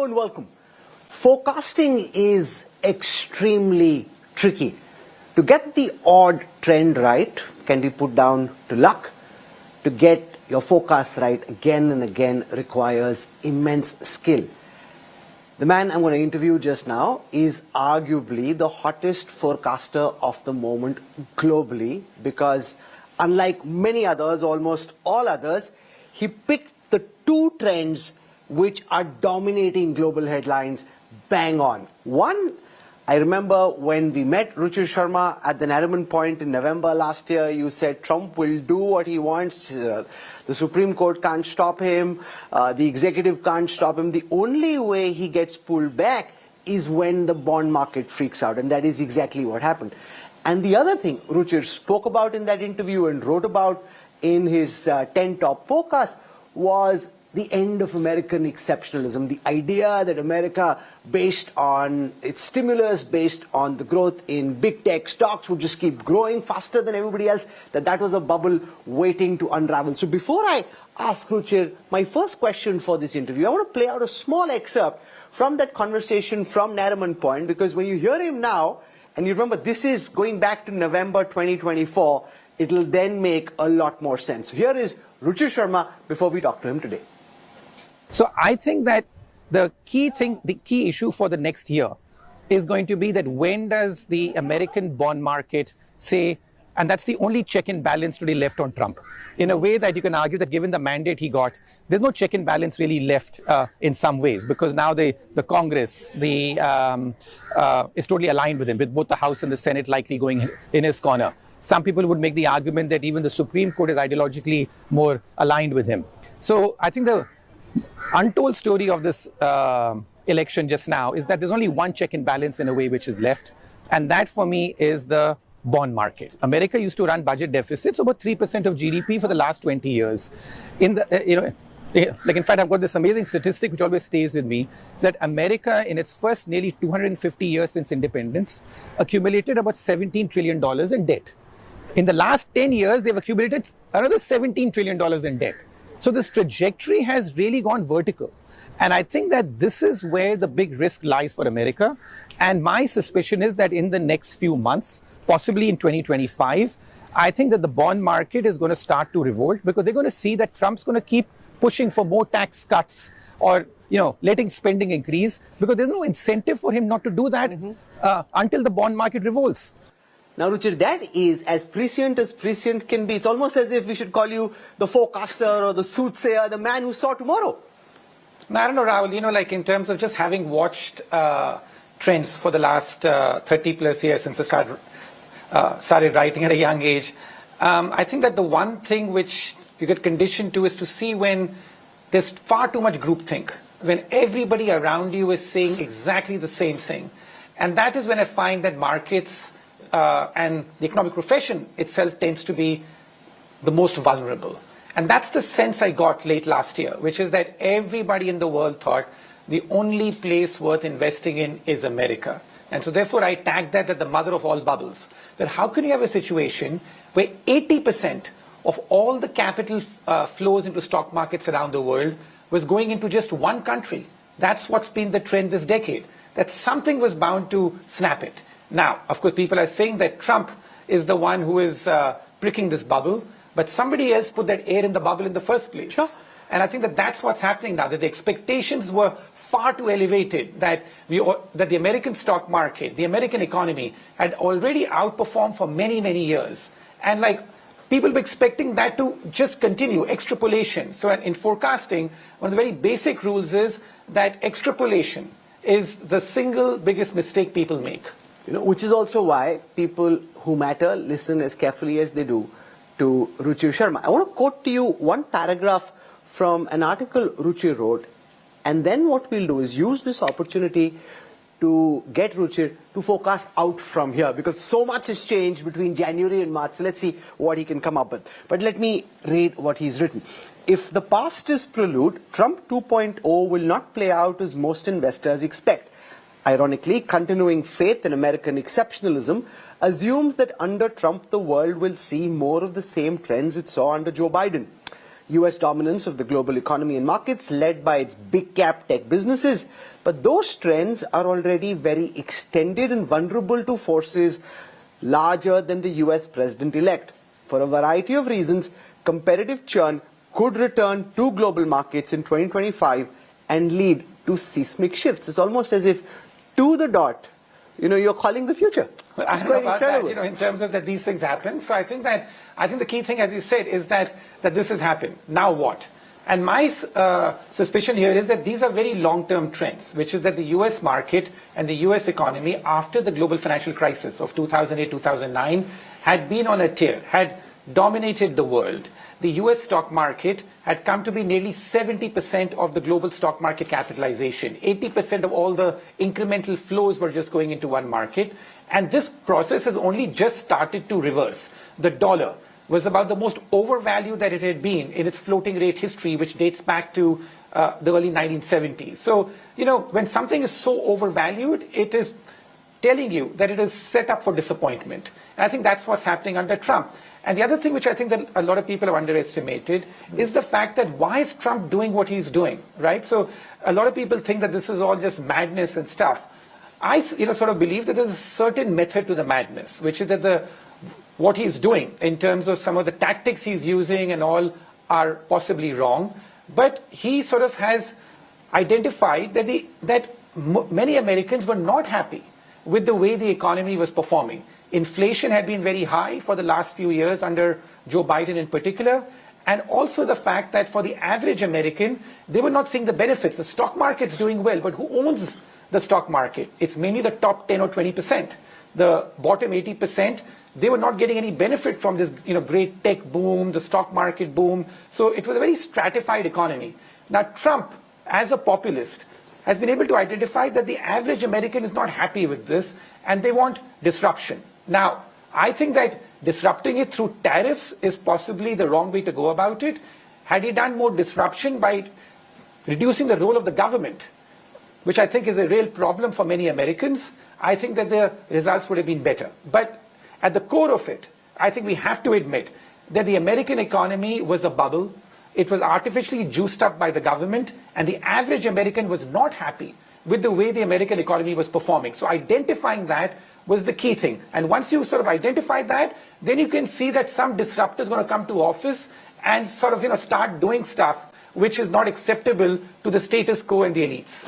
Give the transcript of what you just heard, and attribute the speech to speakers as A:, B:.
A: And welcome. Forecasting is extremely tricky. To get the odd trend right can be put down to luck. To get your forecast right again and again requires immense skill. The man I'm going to interview just now is arguably the hottest forecaster of the moment globally because unlike many others, almost all others, he picked the two trends which are dominating global headlines bang on. One, I remember when we met Ruchir Sharma at the Nariman Point in November last year, you said Trump will do what he wants. The Supreme Court can't stop him. The executive can't stop him. The only way he gets pulled back is when the bond market freaks out. And that is exactly what happened. And the other thing Ruchir spoke about in that interview and wrote about in his 10 top forecast was the end of American exceptionalism, the idea that America, based on its stimulus, based on the growth in big tech stocks, would just keep growing faster than everybody else, that was a bubble waiting to unravel. So before I ask Ruchir, my first question for this interview, I want to play out a small excerpt from that conversation from Nariman Point, because when you hear him now, and you remember this is going back to November 2024, it'll then make a lot more sense. So here is Ruchir Sharma before we talk to him today.
B: So I think that the key issue for the next year is going to be that when does the American bond market say, and that's the only check and balance today left on Trump, in a way that you can argue that given the mandate he got, there's no check and balance really left in some ways, because now the Congress is totally aligned with him, with both the House and the Senate likely going in his corner. Some people would make the argument that even the Supreme Court is ideologically more aligned with him. So I think the untold story of this election just now is that there's only one check and balance in a way which is left, and that for me is the bond market. America used to run budget deficits about 3% of GDP for the last 20 years. In fact, I've got this amazing statistic which always stays with me, that America in its first nearly 250 years since independence accumulated about $17 trillion in debt. In the last 10 years, they've accumulated another $17 trillion in debt. So this trajectory has really gone vertical. And I think that this is where the big risk lies for America. And my suspicion is that in the next few months, possibly in 2025, I think that the bond market is going to start to revolt, because they're going to see that Trump's going to keep pushing for more tax cuts or letting spending increase, because there's no incentive for him not to do that until the bond market revolts.
A: Now, Ruchir, that is as prescient can be. It's almost as if we should call you the forecaster or the soothsayer, the man who saw tomorrow.
B: No, I don't know, Rahul, like in terms of just having watched trends for the last 30 plus years since I started writing at a young age, I think that the one thing which you get conditioned to is to see when there's far too much groupthink, when everybody around you is saying exactly the same thing. And that is when I find that markets and the economic profession itself tends to be the most vulnerable. And that's the sense I got late last year, which is that everybody in the world thought the only place worth investing in is America. And so therefore I tagged that at the mother of all bubbles. That how can you have a situation where 80% of all the capital flows into stock markets around the world was going into just one country? That's what's been the trend this decade. That something was bound to snap it. Now, of course, people are saying that Trump is the one who is pricking this bubble, but somebody else put that air in the bubble in the first place.
A: Sure.
B: And I think that that's what's happening now, that the expectations were far too elevated, that the American stock market, the American economy had already outperformed for many, many years. And people were expecting that to just continue, extrapolation. So in forecasting, one of the very basic rules is that extrapolation is the single biggest mistake people make.
A: Which is also why people who matter listen as carefully as they do to Ruchir Sharma. I want to quote to you one paragraph from an article Ruchir wrote, and then what we'll do is use this opportunity to get Ruchir to forecast out from here, because so much has changed between January and March. So let's see what he can come up with. But let me read what he's written. If the past is prelude, Trump 2.0 will not play out as most investors expect. Ironically, continuing faith in American exceptionalism assumes that under Trump, the world will see more of the same trends it saw under Joe Biden. US dominance of the global economy and markets led by its big cap tech businesses. But those trends are already very extended and vulnerable to forces larger than the US president-elect. For a variety of reasons, competitive churn could return to global markets in 2025 and lead to seismic shifts. It's almost as if, to the dot, you're calling the future.
B: It's quite incredible. That, in terms of that these things happen. So I think the key thing, as you said, is that this has happened. Now what? And my suspicion here is that these are very long-term trends, which is that the US market and the US economy after the global financial crisis of 2008-2009 had been on a tear, had dominated the world. The US stock market had come to be nearly 70% of the global stock market capitalization. 80% of all the incremental flows were just going into one market. And this process has only just started to reverse. The dollar was about the most overvalued that it had been in its floating rate history, which dates back to the early 1970s. So, when something is so overvalued, it is telling you that it is set up for disappointment. And I think that's what's happening under Trump. And the other thing which I think that a lot of people have underestimated is the fact that why is Trump doing what he's doing, right? So a lot of people think that this is all just madness and stuff. I sort of believe that there's a certain method to the madness, which is that what he's doing in terms of some of the tactics he's using and all are possibly wrong. But he sort of has identified that many Americans were not happy with the way the economy was performing. Inflation had been very high for the last few years under Joe Biden in particular, and also the fact that for the average American, they were not seeing the benefits. The stock market's doing well, but who owns the stock market? It's mainly the top 10 or 20%. The bottom 80%, they were not getting any benefit from this great tech boom, the stock market boom. So it was a very stratified economy. Now Trump, as a populist, has been able to identify that the average American is not happy with this and they want disruption. Now, I think that disrupting it through tariffs is possibly the wrong way to go about it. Had he done more disruption by reducing the role of the government, which I think is a real problem for many Americans, I think that the results would have been better. But at the core of it, I think we have to admit that the American economy was a bubble. It was artificially juiced up by the government, and the average American was not happy with the way the American economy was performing. So identifying that was the key thing. And once you sort of identify that, then you can see that some disruptor is going to come to office and sort of start doing stuff which is not acceptable to the status quo and the elites.